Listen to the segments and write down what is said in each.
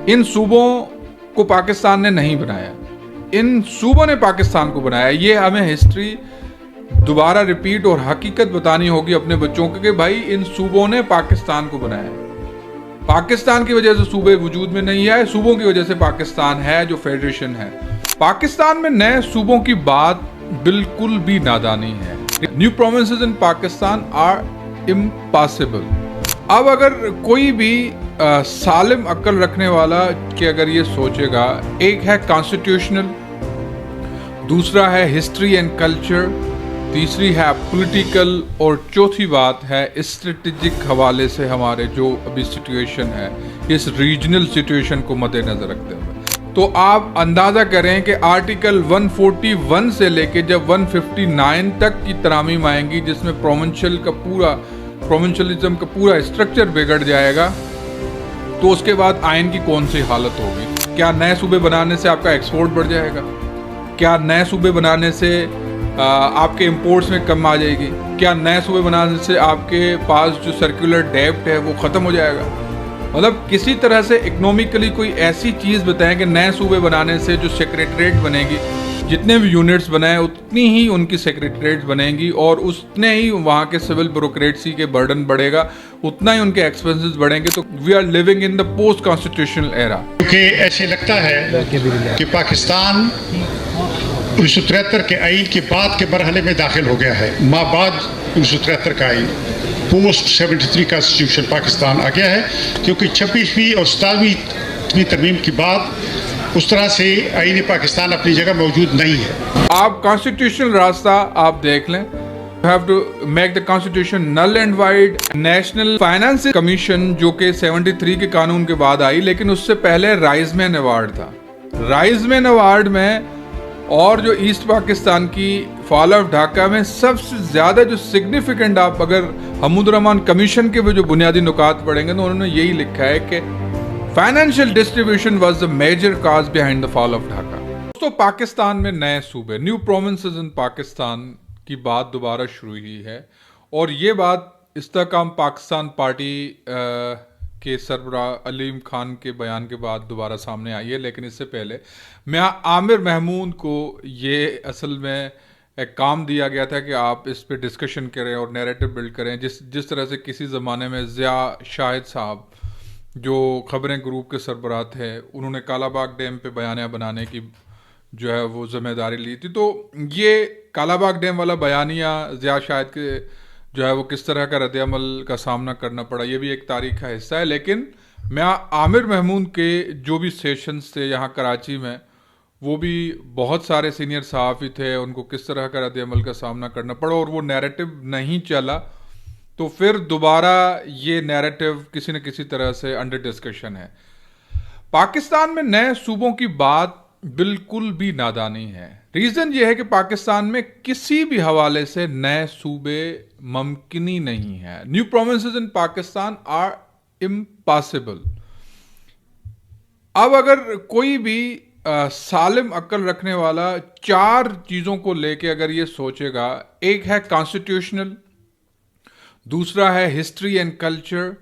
इन सूबों को पाकिस्तान ने नहीं बनाया, इन सूबों ने पाकिस्तान को बनाया। ये हमें हिस्ट्री दोबारा रिपीट और हकीकत बतानी होगी अपने बच्चों को कि भाई इन सूबों ने पाकिस्तान को बनाया। पाकिस्तान की वजह से सूबे वजूद में नहीं आए, सूबों की वजह से पाकिस्तान है जो फेडरेशन है। पाकिस्तान में नए सूबों की बात बिल्कुल भी नादानी है। New provinces in Pakistan are impossible. अब अगर कोई भी सालिम अक्ल रखने वाला कि अगर ये सोचेगा, एक है कॉन्स्टिट्यूशनल, दूसरा है हिस्ट्री एंड कल्चर, तीसरी है पॉलिटिकल और चौथी बात है स्ट्रेटेजिक हवाले से हमारे जो अभी सिचुएशन है, इस रीजनल सिचुएशन को मद्देनजर रखते हुए, तो आप अंदाज़ा करें कि आर्टिकल 141 से लेके जब 159 तक की तरामीम आएंगी जिसमें प्रोविंशियलिज्म का पूरा स्ट्रक्चर बिगड़ जाएगा, तो उसके बाद आइन की कौन सी हालत होगी। क्या नए सूबे बनाने से आपका एक्सपोर्ट बढ़ जाएगा? क्या नए सूबे बनाने से आपके इंपोर्ट्स में कम आ जाएगी? क्या नए सूबे बनाने से आपके पास जो सर्कुलर डेब्ट है वो ख़त्म हो जाएगा? मतलब किसी तरह से इकोनॉमिकली कोई ऐसी चीज़ बताएं कि नए सूबे बनाने से जो सेक्रेटरीट बनेगी, जितने भी यूनिट्स बनाए उतनी ही उनकी सेक्रेटरीट बनेंगी और उतने ही वहाँ के सिविल ब्यूरोक्रेसी के बर्डन बढ़ेगा, उतना ही उनके एक्सपेंसेस बढ़ेंगे। तो we are living in the post constitutional era. क्योंकि ऐसे लगता है कि पाकिस्तान 1973 के आइन के बाद के मरहले में दाखिल हो गया है। माँ बाद 1973 का आइन, पोस्ट 73 कॉन्स्टिट्यूशन पाकिस्तान आ गया है, क्योंकि 26वीं और 27वीं तरमीम के बाद उस तरह से आईन पाकिस्तान अपनी जगह मौजूद नहीं है। आप कॉन्स्टिट्यूशनल रास्ता आप देख लें, you have to make the constitution null and void. National finance commission जो कि 73 के कानून के बाद आई, लेकिन उससे पहले राइजमैन अवार्ड था। राइजमैन अवार्ड में और जो ईस्ट पाकिस्तान की फॉल ऑफ ढाका में सबसे ज़्यादा जो सिग्निफिकेंट, आप अगर हमूदुर्रहमान कमीशन के भी जो बुनियादी नुकात पढ़ेंगे तो उन्होंने यही लिखा है कि financial distribution was the major cause behind the fall of Dhaka. दोस्तों, पाकिस्तान में नए सूबे, न्यू प्रोविंसेस इन पाकिस्तान की बात दोबारा शुरू हुई है और ये बात इस्तेहकाम पाकिस्तान पार्टी के सरबराह अलीम खान के बयान के बाद दोबारा सामने आई है। लेकिन इससे पहले मियां आमिर महमूद को ये असल में एक काम दिया गया था कि आप इस पे डिस्कशन करें और नैरेटिव बिल्ड करें, जिस तरह से किसी ज़माने में ज़िया शाहिद साहब जो खबरें ग्रुप के सरबराह थे, उन्होंने कालाबाग डैम पे बयानिया बनाने की जो है वो जिम्मेदारी ली थी। तो ये कालाबाग डैम वाला बयानिया ज़िया शाहिद के जो है वो किस तरह का रद्द-ए-अमल का सामना करना पड़ा, ये भी एक तारीख का हिस्सा है। लेकिन मियां आमिर महमूद के जो भी सेशंस थे यहाँ कराची में, वो भी बहुत सारे सीनियर सहाफ़ी थे, उनको किस तरह का रद्द-ए-अमल का सामना करना पड़ा और वो नैरेटिव नहीं चला, तो फिर दोबारा ये नैरेटिव किसी न किसी तरह से अंडर डिस्कशन है। पाकिस्तान में नए सूबों की बात बिल्कुल भी नादानी है। रीज़न ये है कि पाकिस्तान में किसी भी हवाले से नए सूबे मुमकिन ही नहीं है। New provinces in Pakistan are impossible. अब अगर कोई भी सालिम अक्ल रखने वाला 4 चीज़ों को लेके अगर ये सोचेगा, एक है कॉन्स्टिट्यूशनल, दूसरा है हिस्ट्री एंड कल्चर,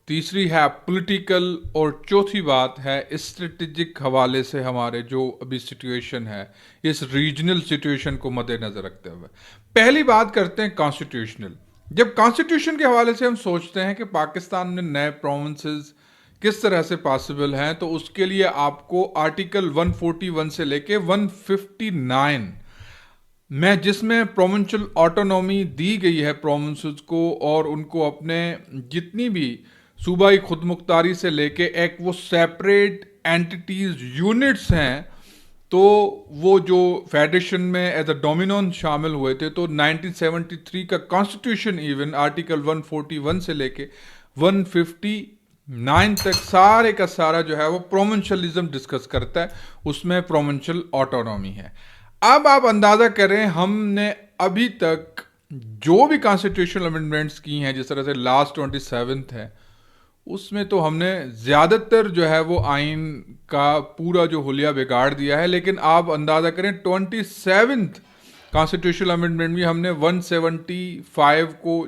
तीसरी है पॉलिटिकल और चौथी बात है स्ट्रेटेजिक हवाले से हमारे जो अभी सिचुएशन है, इस रीजनल सिचुएशन को मद्देनजर रखते हुए। पहली बात करते हैं कॉन्स्टिट्यूशनल। जब कॉन्स्टिट्यूशन के हवाले से हम सोचते हैं कि पाकिस्तान में नए प्रोविंसेस किस तरह से पॉसिबल हैं, तो उसके लिए आपको आर्टिकल 141 से लेके 159 में, जिसमें प्रोविंशियल ऑटोनॉमी दी गई है प्रोविंसेस को और उनको अपने जितनी भी सूबाई खुदमुख्तारी से लेके एक वो सेपरेट एंटिटीज यूनिट्स हैं, तो वो जो फेडरेशन में एज अ डोमिनोन शामिल हुए थे, तो 1973 का कॉन्स्टिट्यूशन इवन आर्टिकल 141 से लेके 159 तक सारे का सारा जो है वो प्रोविंशियलिज्म डिस्कस करता है, उसमें प्रोविंशियल ऑटोनॉमी है। अब आप अंदाज़ा करें, हमने अभी तक जो भी कॉन्स्टिट्यूशनल अमेंडमेंट्स की हैं, जिस तरह से लास्ट 27th है, उसमें तो हमने ज़्यादातर जो है वो आइन का पूरा जो हुलिया बिगाड़ दिया है। लेकिन आप अंदाज़ा करें 27th कॉन्स्टिट्यूशनल अमेंडमेंट भी हमने 175 को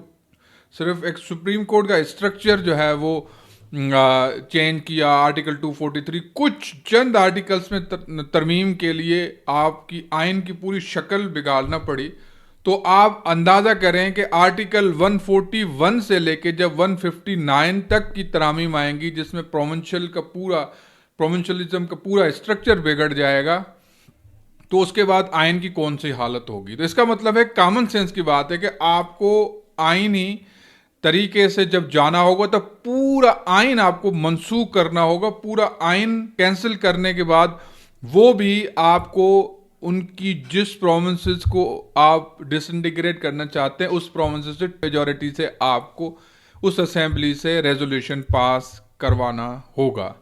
सिर्फ एक सुप्रीम कोर्ट का स्ट्रक्चर जो है वो चेंज किया, आर्टिकल 243, कुछ चंद आर्टिकल्स में तरमीम के लिए आपकी आइन की पूरी शक्ल बिगाड़ना पड़ी। तो आप अंदाज़ा करें कि आर्टिकल 141 से लेके जब 159 तक की तरामीम आएंगी, जिसमें प्रोविंशियलिज्म का पूरा स्ट्रक्चर बिगड़ जाएगा, तो उसके बाद आइन की कौन सी हालत होगी। तो इसका मतलब है, कॉमन सेंस की बात है कि आपको आइनी तरीके से जब जाना होगा तो पूरा आइन आपको मनसूख करना होगा। पूरा आइन कैंसिल करने के बाद वो भी आपको उनकी जिस प्रोविंसेस को आप डिसइंटीग्रेट करना चाहते हैं, उस प्रोविंसेस से मेजॉरिटी से आपको उस असेंबली से रेजोल्यूशन पास करवाना होगा।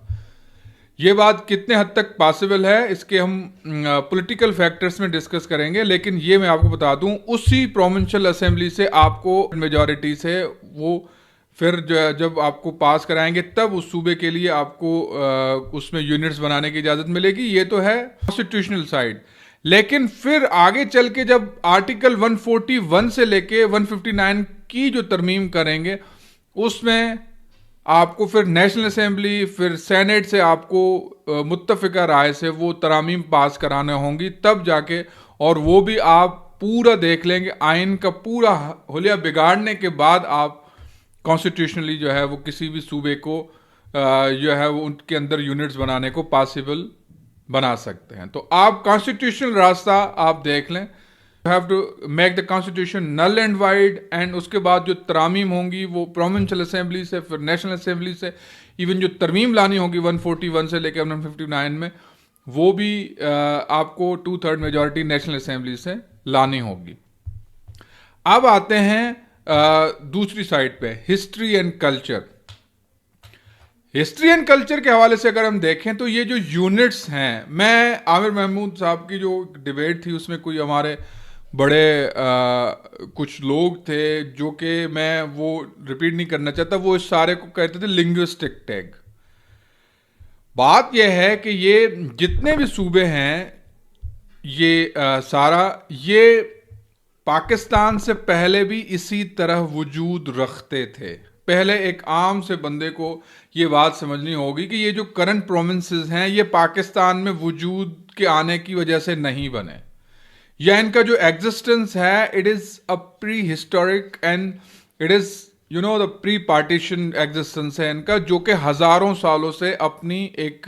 ये बात कितने हद तक पॉसिबल है, इसके हम पॉलिटिकल फैक्टर्स में डिस्कस करेंगे, लेकिन ये मैं आपको बता दूं, उसी प्रोविंशियल असेंबली से आपको मेजॉरिटी से वो फिर जब आपको पास कराएंगे तब उस सूबे के लिए आपको उसमें यूनिट्स बनाने की इजाज़त मिलेगी। ये तो है कॉन्स्टिट्यूशनल साइड। लेकिन फिर आगे चल के जब आर्टिकल 141 से लेके 159 की जो तरमीम करेंगे, उसमें आपको फिर नेशनल असेंबली, फिर सेनेट से आपको मुत्तफ़िका राय से वो तरामीम पास कराने होंगी, तब जाके, और वो भी आप पूरा देख लेंगे, आइन का पूरा हुलिया बिगाड़ने के बाद आप कॉन्स्टिट्यूशनली जो है वो किसी भी सूबे को जो है वो उनके अंदर यूनिट्स बनाने को पॉसिबल बना सकते हैं। तो आप कॉन्स्टिट्यूशनल रास्ता आप देख लें, you have to make the constitution null and void, and उसके बाद जो तरामीम होंगी वो प्रोविंशियल असेंबली से, फिर नेशनल असेंबली से, इवन जो तरमीम लानी होगी 141 से लेकर 159 में, वो भी आपको 2/3 मेजॉरिटी नेशनल असेंबली से लानी होगी। अब आते हैं दूसरी साइड पे, history and culture. History and culture के हवाले से अगर हम देखें तो ये जो यूनिट्स हैं, मैं आमिर महमूद साहब की जो डिबेट थी उसमें कोई हमारे बड़े कुछ लोग थे जो कि मैं वो रिपीट नहीं करना चाहता, वो इस सारे को कहते थे लिंग्विस्टिक टैग। बात यह है कि ये जितने भी सूबे हैं, ये सारा ये पाकिस्तान से पहले भी इसी तरह वजूद रखते थे। पहले एक आम से बंदे को ये बात समझनी होगी कि ये जो करंट प्रोविंसेस हैं, ये पाकिस्तान में वजूद के आने की वजह से नहीं बने, या इनका जो एग्जिस्टेंस है, it is a pre historic and it is the pre partition existence है इनका, जो कि हज़ारों सालों से अपनी एक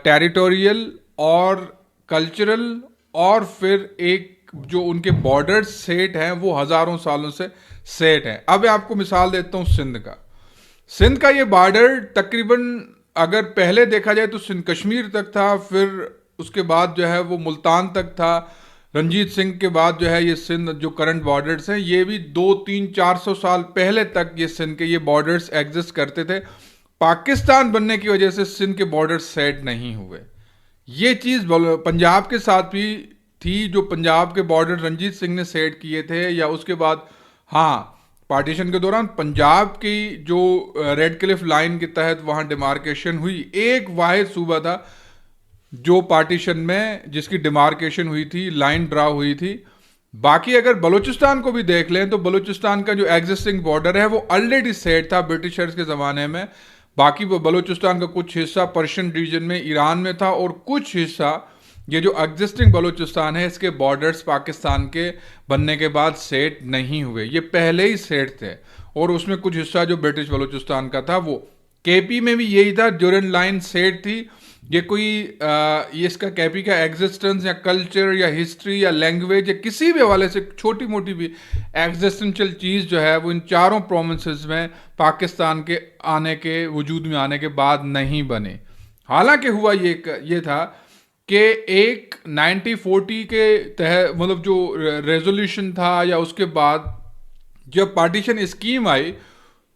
टेरिटोरियल और कल्चरल और फिर एक जो उनके बॉर्डर सेट हैं वो हज़ारों सालों से सेट हैं। अब मैं आपको मिसाल देता हूँ सिंध का। सिंध का ये बॉर्डर तकरीबन अगर पहले देखा जाए तो सिंध कश्मीर तक था, फिर उसके बाद जो है वो मुल्तान तक था। रंजीत सिंह के बाद जो है ये सिंध जो करंट बॉर्डर्स हैं, ये भी 200-300-400 साल पहले तक ये सिंध के ये बॉर्डर्स एग्जिस्ट करते थे। पाकिस्तान बनने की वजह से सिंध के बॉर्डर सेट नहीं हुए। ये चीज़ पंजाब के साथ भी थी, जो पंजाब के बॉर्डर रंजीत सिंह ने सेट किए थे, या उसके बाद हाँ पार्टीशन के दौरान पंजाब की जो रेड क्लिफ लाइन के तहत वहाँ डिमार्केशन हुई। एक वाहिद सूबा था जो पार्टीशन में जिसकी डिमार्केशन हुई थी, लाइन ड्रा हुई थी। बाकी अगर बलूचिस्तान को भी देख लें तो बलूचिस्तान का जो एग्जिस्टिंग बॉर्डर है वो ऑलरेडी सेट था ब्रिटिशर्स के ज़माने में। बाकी बलूचिस्तान का कुछ हिस्सा पर्शियन रीजन में ईरान में था, और कुछ हिस्सा ये जो एग्जिस्टिंग बलूचिस्तान है इसके बॉर्डर्स पाकिस्तान के बनने के बाद सेट नहीं हुए, ये पहले ही सेट थे। और उसमें कुछ हिस्सा जो ब्रिटिश बलूचिस्तान का था, वो केपी में भी यही था, ड्यूरन लाइन सेट थी। ये कोई ये इसका केपी का एग्जिस्टेंस या कल्चर या हिस्ट्री या लैंग्वेज या किसी भी हवाले से छोटी मोटी भी एग्जिस्टेंशियल चीज़ जो है वो इन चारों प्रोविंसेस में पाकिस्तान के आने के वजूद में आने के बाद नहीं बने। हालांकि हुआ ये था कि एक 1940 के तहत मतलब जो रेजोल्यूशन था, या उसके बाद जब पार्टीशन स्कीम आई,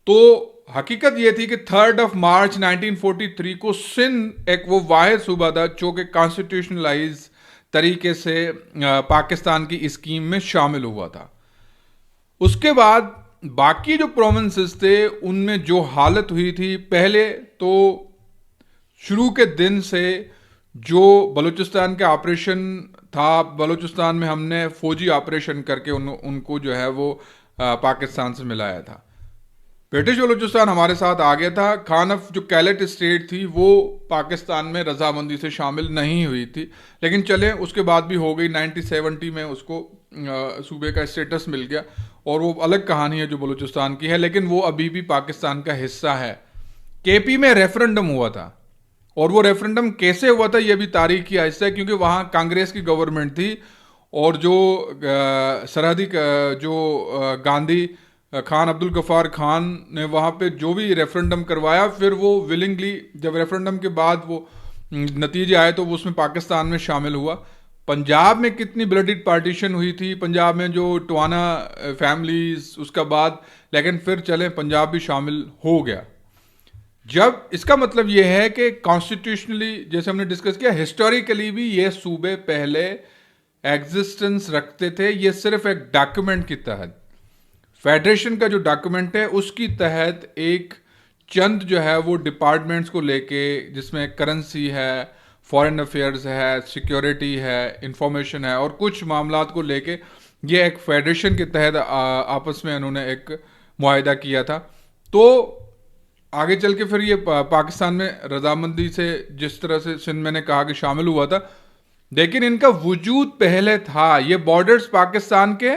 तो हकीकत ये थी कि 3 मार्च 1943 को सिंध एक वो वाहिद सूबा था जो कि कॉन्स्टिट्यूशनलाइज तरीके से पाकिस्तान की स्कीम में शामिल हुआ था। उसके बाद बाकी जो प्रोविंसेस थे उनमें जो हालत हुई थी, पहले तो शुरू के दिन से जो बलूचिस्तान का ऑपरेशन था, बलूचिस्तान में हमने फौजी ऑपरेशन करके उनको जो है वो पाकिस्तान से मिलाया था। ब्रिटिश बलूचिस्तान हमारे साथ आ गया था। खानफ जो कैलेट स्टेट थी वो पाकिस्तान में रजामंदी से शामिल नहीं हुई थी, लेकिन चले उसके बाद भी हो गई। 1970 में उसको सूबे का स्टेटस मिल गया, और वो अलग कहानी है जो बलूचिस्तान की है, लेकिन वो अभी भी पाकिस्तान का हिस्सा है। केपी में रेफरेंडम हुआ था, और वो रेफरेंडम कैसे हुआ था ये भी तारीखी हिस्सा है, क्योंकि वहाँ कांग्रेस की गवर्नमेंट थी, और जो सरहदी जो गांधी खान अब्दुल गफ्फार खान ने वहाँ पे जो भी रेफरेंडम करवाया, फिर वो विलिंगली जब रेफरेंडम के बाद वो नतीजे आए तो वो उसमें पाकिस्तान में शामिल हुआ। पंजाब में कितनी ब्लडेड पार्टीशन हुई थी, पंजाब में जो टवाना फैमिलीज उसका बाद, लेकिन फिर चले पंजाब भी शामिल हो गया। जब इसका मतलब ये है कि कॉन्स्टिट्यूशनली जैसे हमने डिस्कस किया, हिस्टोरिकली भी ये सूबे पहले एग्जिस्टेंस रखते थे। ये सिर्फ एक डॉक्यूमेंट की तहत, फेडरेशन का जो डॉक्यूमेंट है उसकी तहत एक चंद जो है वो डिपार्टमेंट्स को लेके, जिसमें करेंसी है, फॉरेन अफेयर्स है, सिक्योरिटी है, इंफॉर्मेशन है, और कुछ मामलात को लेके ये एक फेडरेशन के तहत आपस में उन्होंने एक मुआहिदा किया था। तो आगे चल के फिर ये पाकिस्तान में रजामंदी से जिस तरह से सिंध मैंने कहा कि शामिल हुआ था, लेकिन इनका वजूद पहले था। ये बॉर्डर्स पाकिस्तान के,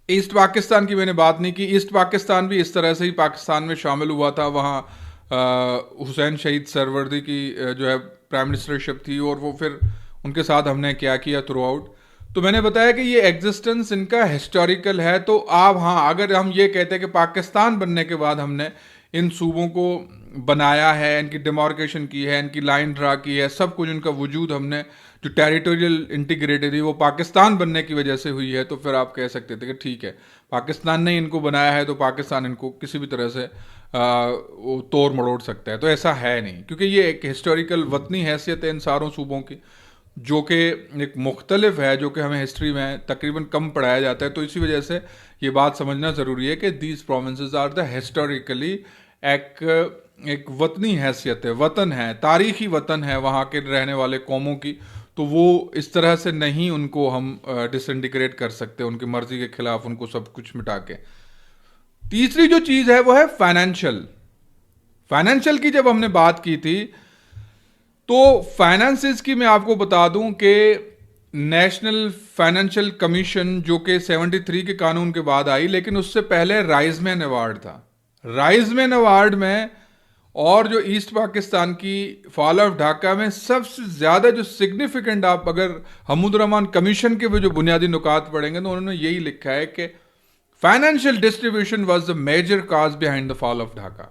ईस्ट पाकिस्तान की मैंने बात नहीं की, ईस्ट पाकिस्तान भी इस तरह से ही पाकिस्तान में शामिल हुआ था। वहाँ हुसैन शहीद सरवर्दी की जो है प्राइम मिनिस्टरशिप थी, और वो फिर उनके साथ हमने क्या किया थ्रू आउट। तो मैंने बताया कि ये एग्जिस्टेंस इनका हिस्टोरिकल है। तो आप हाँ, अगर हम ये कहते हैं कि पाकिस्तान बनने के बाद हमने इन सूबों को बनाया है, इनकी डिमार्केशन की है, इनकी लाइन ड्रा की है, सब कुछ इनका वजूद हमने जो टेरिटोरियल इंटीग्रेटेड थी वो पाकिस्तान बनने की वजह से हुई है, तो फिर आप कह सकते थे कि ठीक है, पाकिस्तान ने इनको बनाया है तो पाकिस्तान इनको किसी भी तरह से वो तोड़ मरोड़ सकता है। तो ऐसा है नहीं, क्योंकि ये एक हिस्टोरिकल वतनी हैसियत है इन सारों सूबों की, जो कि एक मुख्तलिफ है, जो कि हमें हिस्ट्री में तकरीबन कम पढ़ाया जाता है। तो इसी वजह से ये बात समझना ज़रूरी है कि these provinces are the historically एक वतनी हैसियत है, वतन है, तारीखी वतन है वहाँ के रहने वाले कौमों की। तो वो इस तरह से नहीं उनको हम डिसइंटीग्रेट कर सकते उनकी मर्जी के खिलाफ, उनको सब कुछ मिटा के। तीसरी जो चीज़ है वो है फाइनेंशियल की जब हमने बात की थी, तो फाइनेंसेस की मैं आपको बता दूं कि नेशनल फाइनेंशियल कमीशन जो कि 73 के कानून के बाद आई, लेकिन उससे पहले राइजमैन अवार्ड था। राइजमैन अवार्ड में और जो ईस्ट पाकिस्तान की फॉल ऑफ ढाका में सबसे ज़्यादा जो सिग्निफिकेंट, आप अगर हमुदुर्रहमान कमीशन के भी जो बुनियादी नुकात पढ़ेंगे तो उन्होंने यही लिखा है कि financial distribution was the major cause behind the fall of Dhaka.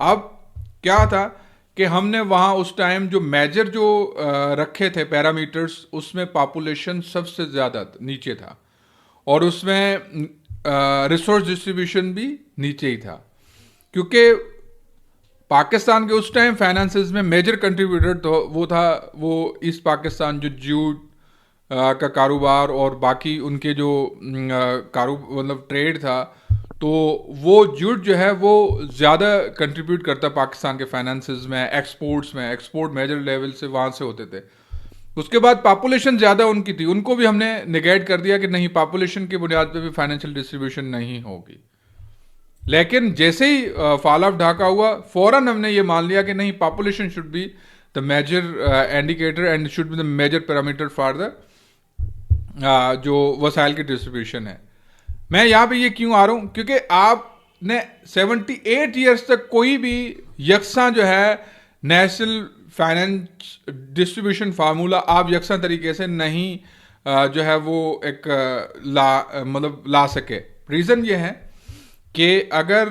अब क्या था कि हमने वहाँ उस टाइम जो मेजर जो रखे थे पैरामीटर्स, उसमें पॉपुलेशन सबसे ज़्यादा नीचे था, और उसमें रिसोर्स डिस्ट्रीब्यूशन भी नीचे ही था, क्योंकि पाकिस्तान के उस टाइम फाइनेंसेस में मेजर कंट्रीब्यूटर तो वो था वो ईस्ट पाकिस्तान जो जूट का कारोबार और बाकी उनके जो मतलब ट्रेड था, तो वो जूट जो है वो ज़्यादा कंट्रीब्यूट करता पाकिस्तान के फाइनेंसेस में, एक्सपोर्ट्स में। एक्सपोर्ट मेजर लेवल से वहाँ से होते थे। उसके बाद पॉपुलेशन ज़्यादा उनकी थी, उनको भी हमने निगेट कर दिया कि नहीं, पॉपुलेशन की बुनियाद पे भी फाइनेंशियल डिस्ट्रीब्यूशन नहीं होगी। लेकिन जैसे ही फॉल ऑफ ढाका हुआ, फौरन हमने ये मान लिया कि नहीं, population should be the major indicator and should be the major parameter for the जो वसाइल की डिस्ट्रीब्यूशन है। मैं यहाँ पे ये क्यों आ रहा हूँ, क्योंकि आपने 78 ईयर्स तक कोई भी यकसा जो है नेशनल फाइनेंस डिस्ट्रीब्यूशन फार्मूला आप यकसा तरीके से नहीं जो है वो एक ला सके। रीज़न ये है कि अगर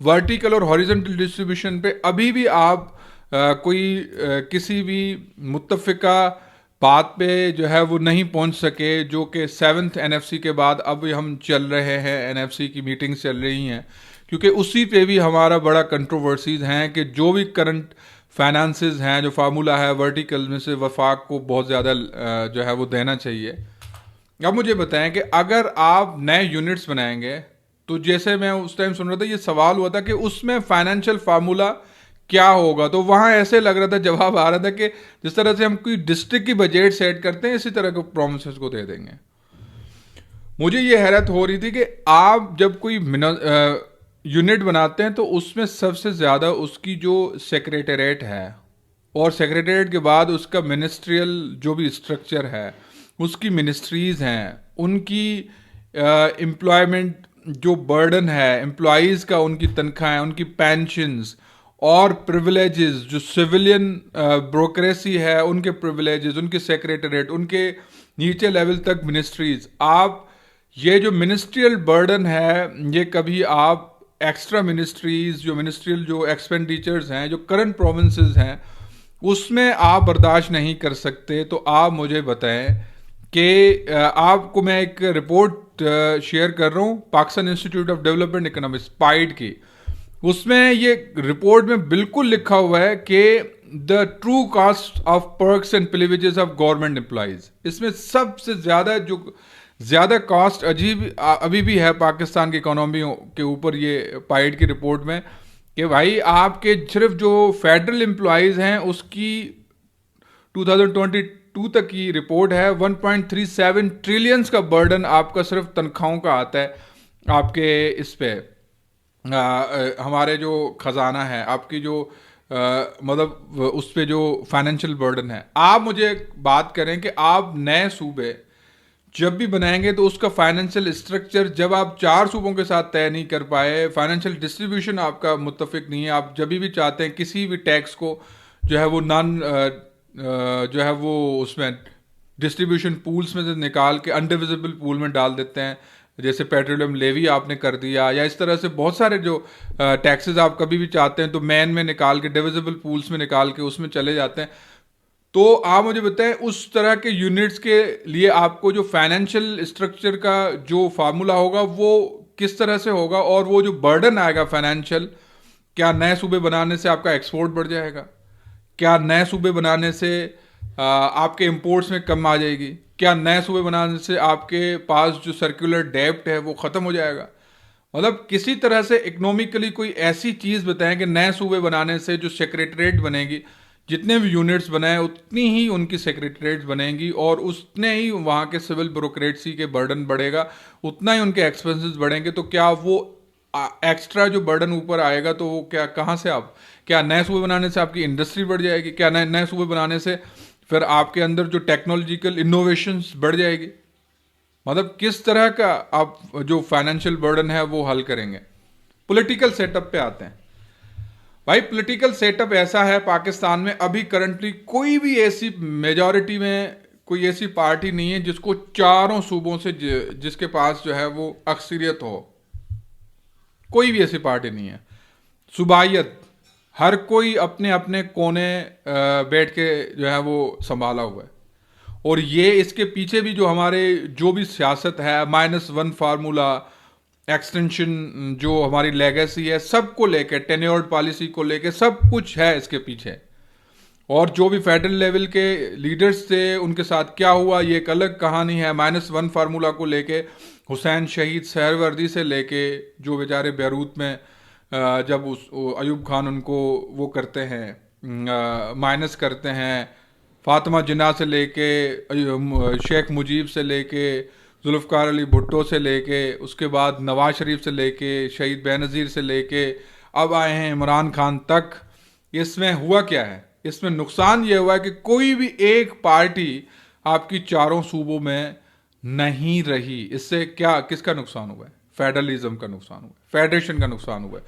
वर्टिकल और हॉरिजॉन्टल डिस्ट्रीब्यूशन पे अभी भी आप कोई किसी भी मुत्तफ़िका बात पे जो है वो नहीं पहुंच सके, जो कि 7th NFC के बाद अब हम चल रहे हैं, NFC की मीटिंग्स चल रही हैं, क्योंकि उसी पे भी हमारा बड़ा कंट्रोवर्सीज हैं कि जो भी करंट फाइनेंसेस हैं, जो फार्मूला है वर्टिकल में से वफाक को बहुत ज़्यादा जो है वो देना चाहिए। अब मुझे बताएं कि अगर आप नए यूनिट्स बनाएंगे, तो जैसे मैं उस टाइम सुन रहा था, ये सवाल हुआ था कि उसमें फाइनेंशियल फार्मूला क्या होगा, तो वहाँ ऐसे लग रहा था, जवाब आ रहा था कि जिस तरह से हम कोई डिस्ट्रिक्ट की बजट सेट करते हैं, इसी तरह के प्रोमिसेस को दे देंगे। मुझे ये हैरत हो रही थी कि आप जब कोई यूनिट बनाते हैं तो उसमें सबसे ज़्यादा उसकी जो सेक्रेटेरिएट है और सेक्रेटेरिएट के बाद उसका मिनिस्ट्रियल जो भी स्ट्रक्चर है, उसकी मिनिस्ट्रीज़ हैं, उनकी एम्प्लॉयमेंट जो बर्डन है एम्प्लॉयज़ का, उनकी तनख्वाहें, उनकी पेंशन्स और प्रिविलेजेस, जो सिविलियन ब्रोक्रेसी है उनके प्रिविलेजेस, उनके सेक्रेटेरिएट, उनके नीचे लेवल तक मिनिस्ट्रीज़। आप ये जो मिनिस्ट्रियल बर्डन है ये कभी आप एक्स्ट्रा मिनिस्ट्रीज़, जो मिनिस्ट्रियल जो एक्सपेंडिचर्स हैं, जो करंट प्रोविंसेस हैं, उसमें आप बर्दाश्त नहीं कर सकते। तो आप मुझे बताएं कि आपको मैं एक रिपोर्ट शेयर कर रहा हूँ Pakistan institute of development economics pied की। उसमें ये रिपोर्ट में बिल्कुल लिखा हुआ है कि the true cost of perks and privileges of government employees, इसमें सबसे ज़्यादा कॉस्ट अभी भी है पाकिस्तान की इकोनॉमी के ऊपर, ये पाइड की रिपोर्ट में, कि भाई आपके सिर्फ जो फेडरल एम्प्लॉयज़ हैं उसकी 2022 तक की रिपोर्ट है 1.37 ट्रिलियंस का बर्डन आपका सिर्फ तनख्वाहों का आता है आपके इस पे हमारे जो खजाना है, आपकी जो मतलब उस पे जो फाइनेंशियल बर्डन है। आप मुझे बात करें कि आप नए सूबे जब भी बनाएंगे तो उसका फाइनेंशियल स्ट्रक्चर जब आप 4 सूबों के साथ तय नहीं कर पाए, फाइनेंशियल डिस्ट्रीब्यूशन आपका मुत्तफिक नहीं है, आप जब भी चाहते हैं किसी भी टैक्स को जो है वो जो है वो उसमें डिस्ट्रीब्यूशन पूल्स में से निकाल के अनडिविजिबल पूल में डाल देते हैं, जैसे पेट्रोलियम लेवी आपने कर दिया, या इस तरह से बहुत सारे जो टैक्सेस आप कभी भी चाहते हैं तो मैन में निकाल के डिविजिबल पूल्स में निकाल के उसमें चले जाते हैं। तो आप मुझे बताएं उस तरह के यूनिट्स के लिए आपको जो फाइनेंशियल स्ट्रक्चर का जो फार्मूला होगा वो किस तरह से होगा, और वो जो बर्डन आएगा फाइनेंशियल, क्या नए सूबे बनाने से आपका एक्सपोर्ट बढ़ जाएगा? क्या नए सूबे बनाने से आपके इंपोर्ट्स में कम आ जाएगी? क्या नए सूबे बनाने से आपके पास जो सर्कुलर डेब्ट है वो ख़त्म हो जाएगा? मतलब किसी तरह से इकोनॉमिकली कोई ऐसी चीज़ बताएं कि नए सूबे बनाने से जो सेक्रेटरीट बनेगी, जितने भी यूनिट्स बनाए उतनी ही उनकी सेक्रेटरीट बनेंगी और उतने ही वहाँ के सिविल ब्यूरोक्रेसी के बर्डन बढ़ेगा, उतना ही उनके एक्सपेंसेस बढ़ेंगे। तो क्या वो एक्स्ट्रा जो बर्डन ऊपर आएगा तो वो क्या कहाँ से आप, क्या नए सूबे बनाने से आपकी इंडस्ट्री बढ़ जाएगी? क्या नए सूबे बनाने से फिर आपके अंदर जो टेक्नोलॉजिकल इनोवेशंस बढ़ जाएगी? मतलब किस तरह का आप जो फाइनेंशियल बर्डन है वो हल करेंगे? पॉलिटिकल सेटअप पे आते हैं भाई। पॉलिटिकल सेटअप ऐसा है पाकिस्तान में अभी करंटली कोई भी ऐसी मेजॉरिटी में कोई ऐसी पार्टी नहीं है जिसको चारों सूबों से जिसके पास जो है वो अक्सरियत हो। कोई भी ऐसी पार्टी नहीं है। सूबायत हर कोई अपने अपने कोने बैठ के जो है वो संभाला हुआ है। और ये इसके पीछे भी जो हमारे जो भी सियासत है, -1 फार्मूला, एक्सटेंशन, जो हमारी लेगेसी है, सबको लेके, टेन्योर्ड पॉलिसी को लेके सब कुछ है इसके पीछे। और जो भी फेडरल लेवल के लीडर्स थे उनके साथ क्या हुआ ये एक अलग कहानी है। -1 फार्मूला को लेके हुसैन शहीद सहरवर्दी से लेके जो बेचारे बैरूत में जब उस अयूब खान उनको वो करते हैं माइनस करते हैं, फातिमा जिन्ना से लेके शेख मुजीब से लेके जुल्फ़िकार अली भुट्टो से लेके उसके बाद नवाज शरीफ से लेके शहीद बेनज़ीर से लेके अब आए हैं इमरान खान तक। इसमें हुआ क्या है? इसमें नुकसान ये हुआ है कि कोई भी एक पार्टी आपकी चारों सूबों में नहीं रही। इससे क्या किसका नुकसान हुआ है? फेडरलिज्म का नुकसान हुआ है, फेडरेशन का नुकसान हुआ है,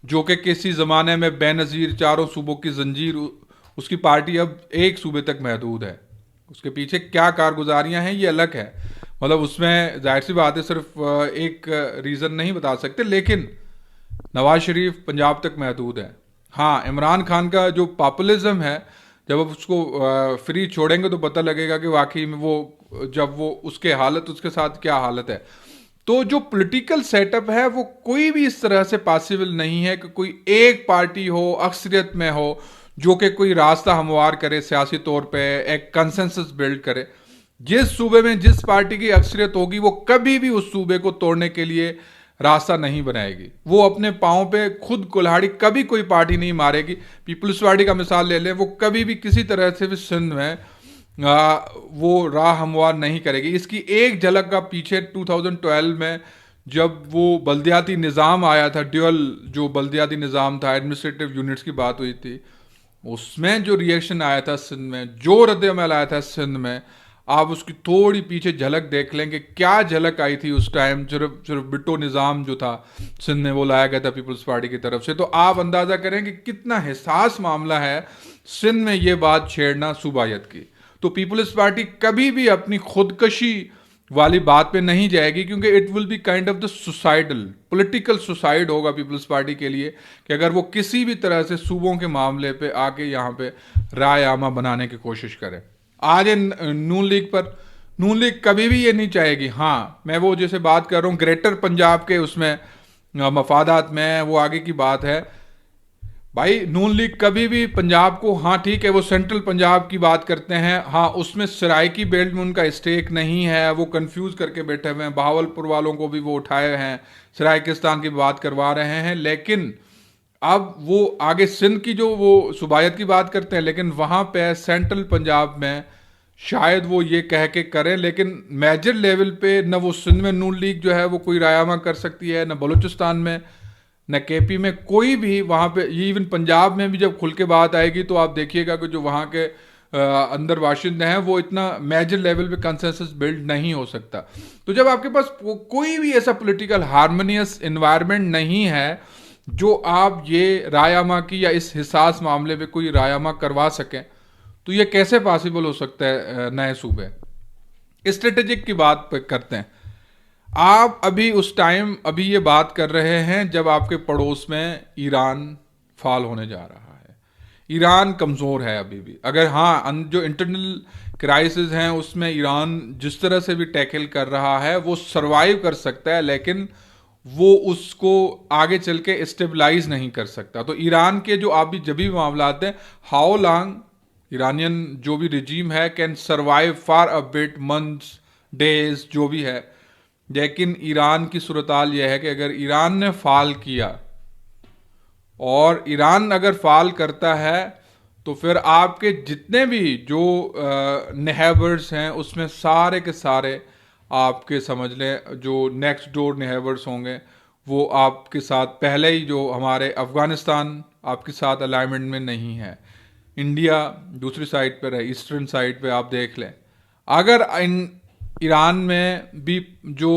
जो कि किसी ज़माने में बेनज़ीर चारों सूबों की जंजीर, उसकी पार्टी अब एक सूबे तक महदूद है। उसके पीछे क्या कारगुजारियाँ हैं ये अलग है। मतलब उसमें जाहिर सी बात है सिर्फ एक रीज़न नहीं बता सकते, लेकिन नवाज शरीफ पंजाब तक महदूद है। हाँ, इमरान खान का जो पॉपुलिज्म है, जब आप उसको फ्री छोड़ेंगे तो पता लगेगा कि वाकई में वो जब वो उसके हालत, उसके साथ क्या हालत है। तो जो पॉलिटिकल सेटअप है वो कोई भी इस तरह से पॉसिबल नहीं है कि कोई एक पार्टी हो अक्सरियत में हो जो कि कोई रास्ता हमवार करे, सियासी तौर पे एक कंसेंसस बिल्ड करे। जिस सूबे में जिस पार्टी की अक्सरियत होगी वो कभी भी उस सूबे को तोड़ने के लिए रास्ता नहीं बनाएगी। वो अपने पाँव पे खुद कुल्हाड़ी कभी कोई पार्टी नहीं मारेगी। पीपल्स पार्टी का मिसाल ले लें, वो कभी भी किसी तरह से भी सिंध में वो राह हमवार नहीं करेगी। इसकी एक झलक का पीछे 2012 में जब वो बल्दियाती निज़ाम आया था, ड्यूअल जो बल्दियाती निज़ाम था, एडमिनिस्ट्रेटिव यूनिट्स की बात हुई थी, उसमें जो रिएक्शन आया था सिंध में, जो रद्द-ए-अमल आया था सिंध में, आप उसकी थोड़ी पीछे झलक देख लेंगे क्या झलक आई थी उस टाइम। सिर्फ बिट्टो निज़ाम जो था सिंध में वो लाया गया था पीपल्स पार्टी की तरफ से। तो आप अंदाज़ा करें कि कितना हिसास मामला है सिंध में ये बात छेड़ना सूबायत की। तो पीपल्स पार्टी कभी भी अपनी खुदकशी वाली बात पे नहीं जाएगी, क्योंकि it will be kind of the suicidal, political suicide होगा पीपल्स पार्टी के लिए कि अगर वो किसी भी तरह से सूबों के मामले पे आके यहाँ पे राय आमा बनाने की कोशिश करे। आज नून लीग पर, नून लीग कभी भी ये नहीं चाहेगी, हाँ मैं वो जैसे बात कर रहा हूँ ग्रेटर पंजाब के उसमें मफादात में, वो आगे की बात है भाई। नून लीग कभी भी पंजाब को, हाँ ठीक है वो सेंट्रल पंजाब की बात करते हैं, हाँ उसमें सराइकी बेल्ट में उनका स्टेक नहीं है, वो कंफ्यूज करके बैठे हुए हैं, बहावलपुर वालों को भी वो उठाए हैं, सराइकिस्तान की बात करवा रहे हैं, लेकिन अब वो आगे सिंध की जो वो सूबायत की बात करते हैं, लेकिन वहाँ पे सेंट्रल पंजाब में शायद वो ये कह के करें, लेकिन मेजर लेवल पे न वो सिंध में नून लीग जो है वो कोई रायमा कर सकती है, न बलूचिस्तान में, न केपी में, कोई भी वहाँ पे, इवन पंजाब में भी जब खुल के बात आएगी तो आप देखिएगा कि जो वहाँ के अंदर वाशिंदे हैं वो इतना मेजर लेवल पे कंसेंसस बिल्ड नहीं हो सकता। तो जब आपके पास कोई भी ऐसा पॉलिटिकल हार्मोनियस एनवायरनमेंट नहीं है जो आप ये रायमा की या इस हिसास मामले पे कोई रायमा करवा सकें, तो ये कैसे पॉसिबल हो सकता है नए सूबे। स्ट्रेटेजिक की बात करते हैं, आप अभी उस टाइम अभी ये बात कर रहे हैं जब आपके पड़ोस में ईरान फॉल होने जा रहा है। ईरान कमज़ोर है अभी भी, अगर हाँ जो इंटरनल क्राइसिस हैं उसमें ईरान जिस तरह से भी टैकल कर रहा है वो सरवाइव कर सकता है, लेकिन वो उसको आगे चल के स्टेबलाइज नहीं कर सकता। तो ईरान के जो आप भी जब भी मामला आते हैं, हाउ लॉन्ग ईरानियन जो भी रिजीम है can survive for a bit, months, days, जो भी है, लेकिन ईरान की सूरताल यह है कि अगर ईरान ने फाल किया, और ईरान अगर फाल करता है तो फिर आपके जितने भी जो नेबर्स हैं उसमें सारे के सारे आपके समझ लें जो नेक्स्ट डोर नेबर्स होंगे वो आपके साथ पहले ही, जो हमारे अफ़गानिस्तान आपके साथ अलाइनमेंट में नहीं है, इंडिया दूसरी साइड पर है, ईस्टर्न साइड पे आप देख लें। अगर ईरान में भी जो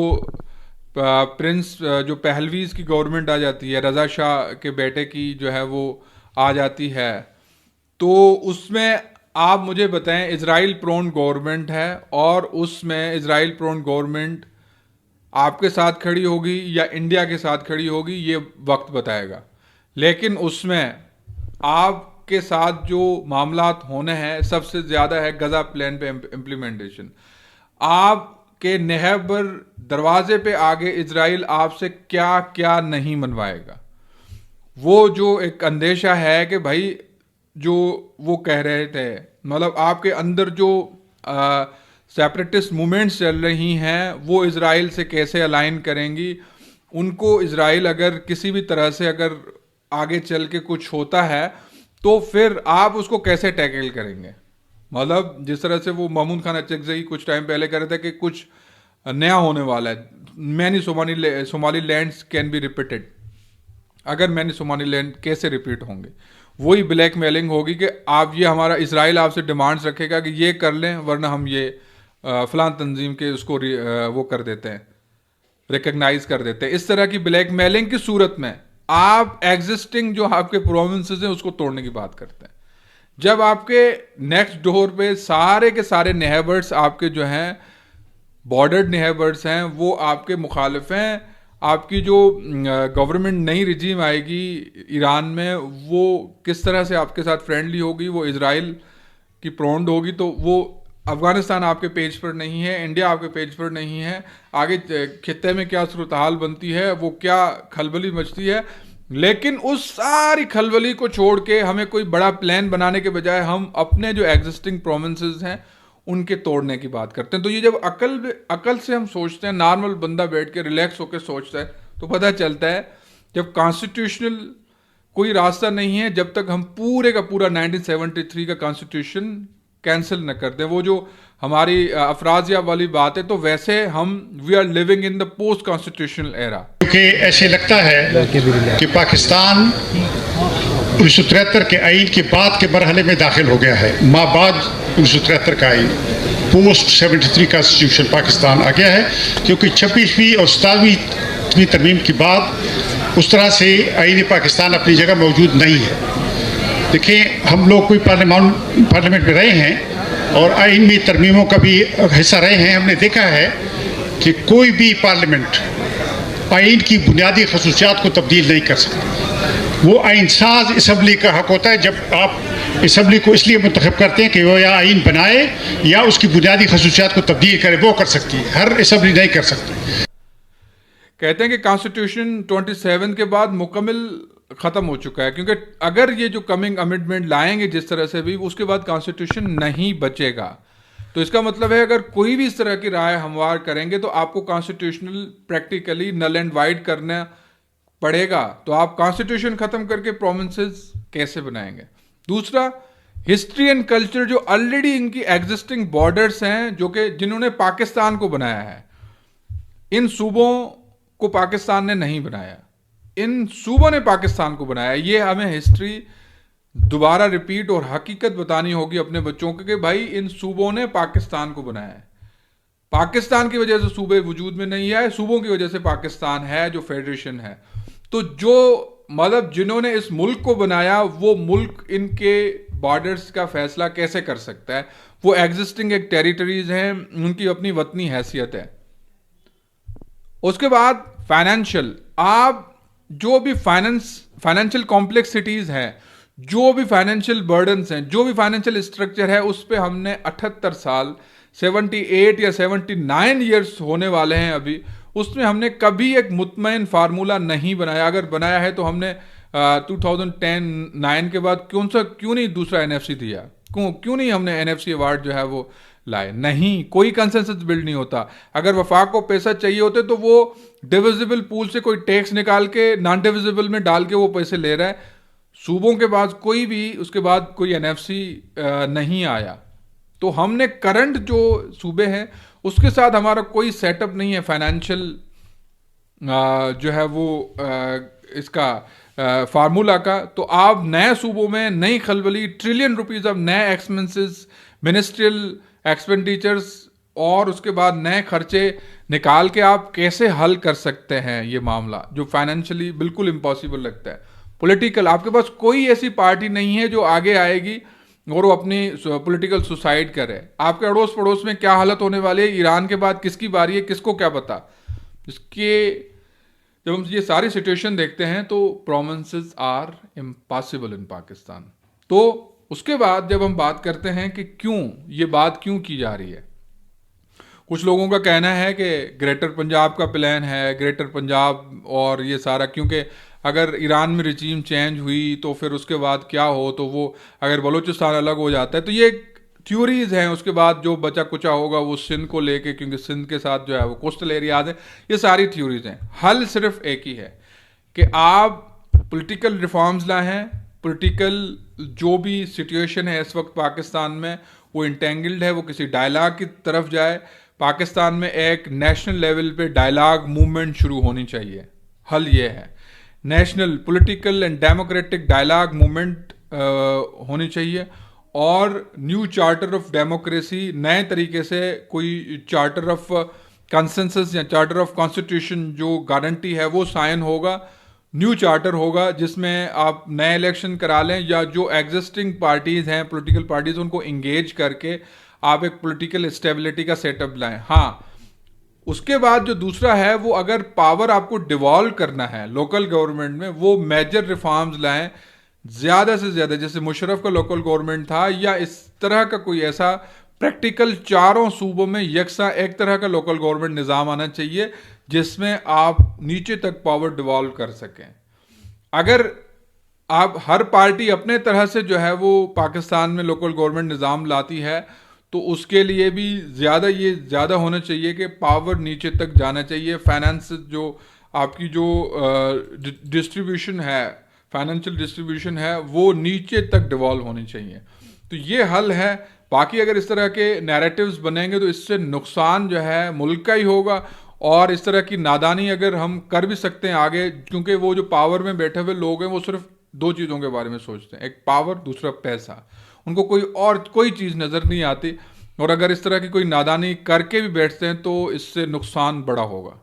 प्रिंस जो पहलवीज़ की गवर्नमेंट आ जाती है, रज़ा शाह के बेटे की जो है वो आ जाती है, तो उसमें आप मुझे बताएं इजराइल प्रोन गवर्नमेंट है, और उसमें इजराइल प्रोन गवर्नमेंट आपके साथ खड़ी होगी या इंडिया के साथ खड़ी होगी ये वक्त बताएगा। लेकिन उसमें आपके साथ जो मामलात होने हैं सबसे ज़्यादा है गज़ा प्लान पे इम्प्लीमेंटेशन। आपके नेहबर दरवाजे पे आगे इजराइल आपसे क्या क्या नहीं मनवाएगा, वो जो एक अंदेशा है कि भाई जो वो कह रहे थे, मतलब आपके अंदर जो सेपरेटिस्ट मूवमेंट्स चल रही हैं वो इजराइल से कैसे अलाइन करेंगी, उनको इजराइल अगर किसी भी तरह से अगर आगे चल के कुछ होता है तो फिर आप उसको कैसे टैकल करेंगे। मतलब जिस तरह से वो महमूद खान अचकज़ई कुछ टाइम पहले कह रहे थे कि कुछ नया होने वाला है, many Somali lands can be repeated, अगर मैनी सोमाली लैंड कैसे रिपीट होंगे, वही ब्लैक मेलिंग होगी कि आप ये हमारा इजराइल आपसे डिमांड्स रखेगा कि ये कर लें वरना हम ये फलां तंजीम के उसको वो कर देते हैं, रिकग्नाइज कर देते हैं। इस तरह की ब्लैक मेलिंग की सूरत में आप एग्जिस्टिंग जो आपके प्रोविंसेस हैं उसको तोड़ने की बात करते हैं। जब आपके नेक्स्ट डोर पे सारे के सारे नेबर्स आपके जो हैं बॉर्डर्ड नेबर्स हैं वो आपके मुखालिफ हैं, आपकी जो गवर्नमेंट नई रिजीम आएगी ईरान में वो किस तरह से आपके साथ फ्रेंडली होगी, वो इजराइल की प्रोन्ड होगी, तो वो अफ़गानिस्तान आपके पेज पर नहीं है, इंडिया आपके पेज पर नहीं है, आगे खित्ते में क्या सूरत हाल बनती है, वो क्या खलबली मचती है। लेकिन उस सारी खलबली को छोड़ के हमें कोई बड़ा प्लान बनाने के बजाय हम अपने जो एग्जिस्टिंग प्रोविंसेस हैं उनके तोड़ने की बात करते हैं। तो ये जब अकल से हम सोचते हैं, नॉर्मल बंदा बैठ के रिलैक्स होकर सोचता है, तो पता चलता है जब कॉन्स्टिट्यूशनल कोई रास्ता नहीं है, जब तक हम पूरे का पूरा 1973 का कॉन्स्टिट्यूशन कैंसिल न कर दें। वो जो हमारी अफराजिया वाली बात है, तो वैसे हम we are living in the post constitutional era. क्योंकि ऐसे लगता है कि पाकिस्तान 1973 के आइन के बाद के मरहले में दाखिल हो गया है। माँ बाद 1973 का आइन, पोस्ट 73 कॉन्स्टिट्यूशन पाकिस्तान आ गया है, क्योंकि 26वीं और 27वीं तरमीम के बाद उस तरह से आइन पाकिस्तान अपनी जगह मौजूद नहीं है। देखिए, हम लोग कोई पार्लियामेंट में रहे हैं और आइन में तरमीमों का भी हिस्सा रहे हैं। हमने देखा है कि कोई भी पार्लियामेंट आइन की बुनियादी खसूसियात को तब्दील नहीं कर सकता। वो आइन साज असम्बली का हक होता है। जब आप असम्बली को इसलिए मुंतखब करते हैं कि वो या आइन बनाए या उसकी बुनियादी खसूसियात को तब्दील करे, वो कर सकती है, हर असम्बली नहीं कर सकती। कहते हैं कि कॉन्स्टिट्यूशन 27 के बाद मुकम्मल ख़त्म हो चुका है, क्योंकि अगर ये जो कमिंग अमेंडमेंट लाएंगे जिस तरह से भी, उसके बाद कॉन्स्टिट्यूशन नहीं बचेगा। तो इसका मतलब है अगर कोई भी इस तरह की राय हमवार करेंगे तो आपको constitutional practically null and void करना पड़ेगा। तो आप कॉन्स्टिट्यूशन ख़त्म करके प्रोविंसेस कैसे बनाएंगे? दूसरा, हिस्ट्री एंड कल्चर जो ऑलरेडी इनकी एग्जिस्टिंग बॉर्डर्स हैं, जो कि जिन्होंने पाकिस्तान को बनाया है, इन सूबों को पाकिस्तान ने नहीं बनाया, इन सूबों ने पाकिस्तान को बनाया। ये हमें हिस्ट्री दोबारा रिपीट और हकीकत बतानी होगी अपने बच्चों को कि भाई इन सूबों ने पाकिस्तान को बनाया है। पाकिस्तान की वजह से सूबे वजूद में नहीं आए, सूबों की वजह से पाकिस्तान है जो फेडरेशन है। तो जो मतलब जिन्होंने इस मुल्क को बनाया, वो मुल्क इनके बॉर्डर्स का फैसला कैसे कर सकता है? वो एग्जिस्टिंग एक टेरिटरीज हैं, उनकी अपनी वतनी हैसियत है। उसके बाद फाइनेंशियल, आप जो भी फाइनेंशियल कॉम्प्लेक्सिटीज हैं, जो भी फाइनेंशियल बर्डन्स हैं, जो भी फाइनेंशियल स्ट्रक्चर है, उस पे हमने 78 साल 78 या 79 ईयर्स होने वाले हैं अभी, उसमें हमने कभी एक मुतमईन फार्मूला नहीं बनाया। अगर बनाया है तो हमने 2010-9 के बाद क्यों नहीं दूसरा एनएफसी दिया? क्यों नहीं हमने एनएफसी अवार्ड जो है वो लाए? नहीं, कोई कंसेंसस बिल्ड नहीं होता। अगर वफाक को पैसा चाहिए होते तो वो डिविजिबल पूल से कोई टैक्स निकाल के नॉन डिविजिबल में डाल के वो पैसे ले रहा है। सूबों के पास कोई भी उसके बाद कोई एनएफसी नहीं आया। तो हमने करंट जो सूबे हैं उसके साथ हमारा कोई सेटअप नहीं है फाइनेंशियल जो है वो इसका फार्मूला का। तो आप नए सूबों में नई खलबली, ट्रिलियन रुपीस ऑफ नए एक्सपेंसेस, मिनिस्ट्रियल एक्सपेंडिचर्स और उसके बाद नए खर्चे निकाल के आप कैसे हल कर सकते हैं ये मामला, जो फाइनेंशियली बिल्कुल इम्पॉसिबल लगता है। पॉलिटिकल, आपके पास कोई ऐसी पार्टी नहीं है जो आगे आएगी और वो अपनी पॉलिटिकल सुसाइड करे। आपके अड़ोस पड़ोस में क्या हालत होने वाली है, ईरान के बाद किसकी बारी है, किसको क्या पता। इसके जब हम ये सारी सिचुएशन देखते हैं तो provinces are impossible in Pakistan. तो उसके बाद जब हम बात करते हैं कि क्यों ये बात क्यों की जा रही है, कुछ लोगों का कहना है कि ग्रेटर पंजाब का प्लान है, ग्रेटर पंजाब और ये सारा, क्योंकि अगर ईरान में रिजीम चेंज हुई तो फिर उसके बाद क्या हो, तो वो अगर बलूचिस्तान अलग हो जाता है तो ये थ्योरीज हैं। उसके बाद जो बचा कुचा होगा वो सिंध को लेके, क्योंकि सिंध के साथ जो है वो कोस्टल एरियाज है, ये सारी थ्योरीज हैं। हल सिर्फ एक ही है कि आप पॉलिटिकल रिफॉर्म्स लाए हैं। पॉलिटिकल जो भी सिचुएशन है इस वक्त पाकिस्तान में वो इंटेंगल्ड है, वो किसी डायलॉग की तरफ जाए। पाकिस्तान में एक नेशनल लेवल पे डायलॉग मूवमेंट शुरू होनी चाहिए। हल ये है, national political and democratic dialogue movement होनी चाहिए और न्यू चार्टर ऑफ डेमोक्रेसी, नए तरीके से कोई चार्टर ऑफ कंसेंसस या चार्टर ऑफ कॉन्स्टिट्यूशन जो गारंटी है वो साइन होगा, न्यू चार्टर होगा जिसमें आप नए इलेक्शन करा लें या जो एग्जिस्टिंग पार्टीज़ हैं, पॉलिटिकल पार्टीज़, उनको इंगेज करके आप एक पॉलिटिकल स्टेबिलिटी का सेटअप लाएं। हाँ, उसके बाद जो दूसरा है वो अगर पावर आपको डिवॉल्व करना है लोकल गवर्नमेंट में, वो मेजर रिफॉर्म्स लाएं ज़्यादा से ज़्यादा, जैसे मुशर्रफ का लोकल गवर्नमेंट था, या इस तरह का कोई ऐसा प्रैक्टिकल चारों सूबों में यकसा एक तरह का लोकल गवर्नमेंट निज़ाम आना चाहिए जिसमें आप नीचे तक पावर डिवॉल्व कर सकें। अगर आप हर पार्टी अपने तरह से जो है वो पाकिस्तान में लोकल गवर्नमेंट निज़ाम लाती है तो उसके लिए भी ज़्यादा होना चाहिए कि पावर नीचे तक जाना चाहिए। फाइनेंस जो आपकी जो डिस्ट्रीब्यूशन है फाइनेंशियल डिस्ट्रीब्यूशन है वो नीचे तक डिवॉल्व होनी चाहिए। तो ये हल है। बाकी अगर इस तरह के नैरेटिव्स बनेंगे तो इससे नुकसान जो है मुल्क का ही होगा, और इस तरह की नादानी अगर हम कर भी सकते हैं आगे, क्योंकि वो जो पावर में बैठे हुए लोग हैं वो सिर्फ दो चीज़ों के बारे में सोचते हैं, एक पावर, दूसरा पैसा, उनको कोई चीज़ नज़र नहीं आती। और अगर इस तरह की कोई नादानी करके भी बैठते हैं तो इससे नुकसान बड़ा होगा।